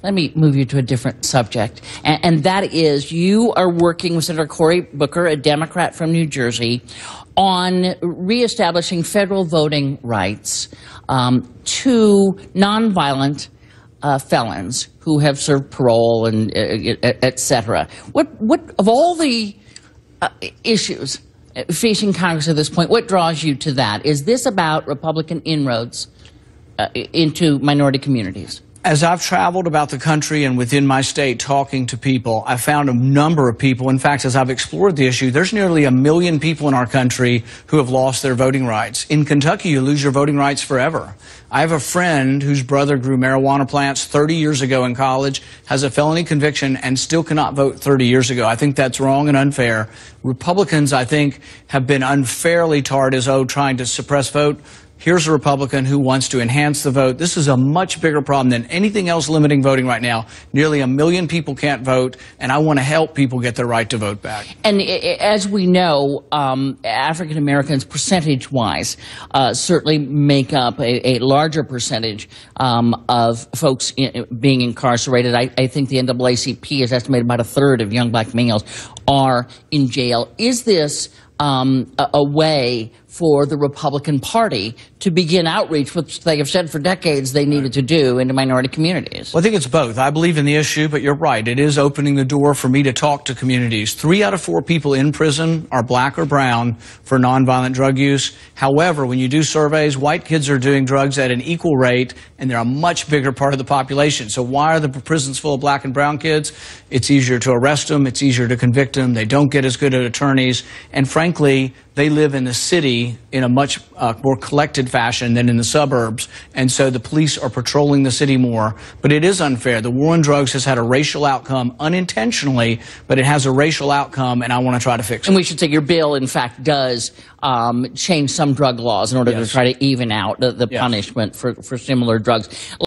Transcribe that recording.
let me move you to a different subject, and that is you are working with Senator Cory Booker, a Democrat from New Jersey, on reestablishing federal voting rights to nonviolent felons who have served parole and et cetera. What of all the issues facing Congress at this point, what draws you to that? Is this about Republican inroads into minority communities? As I've traveled about the country and within my state talking to people, I found a number of people. In fact, as I've explored the issue, there's nearly 1 million people in our country who have lost their voting rights. In Kentucky, you lose your voting rights forever. I have a friend whose brother grew marijuana plants 30 years ago in college, has a felony conviction, and still cannot vote 30 years ago. I think that's wrong and unfair. Republicans, I think, have been unfairly tarred as, trying to suppress vote. Here's a Republican who wants to enhance the vote. This is a much bigger problem than anything else limiting voting right now. Nearly 1 million people can't vote, and I want to help people get their right to vote back. And as we know, African Americans, percentage-wise, certainly make up a larger percentage of folks being incarcerated. I think the NAACP has estimated about a third of young black males are in jail. Is this a way for the Republican Party to begin outreach, which they have said for decades they needed to do, into minority communities? Well, I think it's both. I believe in the issue, but you're right. It is opening the door for me to talk to communities. 3 out of 4 people in prison are black or brown for nonviolent drug use. However, when you do surveys, white kids are doing drugs at an equal rate, and they're a much bigger part of the population. So why are the prisons full of black and brown kids? It's easier to arrest them. It's easier to convict them. They don't get as good at attorneys. And frankly, they live in the city in a much more collected fashion than in the suburbs, and so the police are patrolling the city more. But it is unfair. The war on drugs has had a racial outcome unintentionally, but it has a racial outcome, and I want to try to fix it. And we should say your bill, in fact, does change some drug laws in order to try to even out the punishment for similar drugs.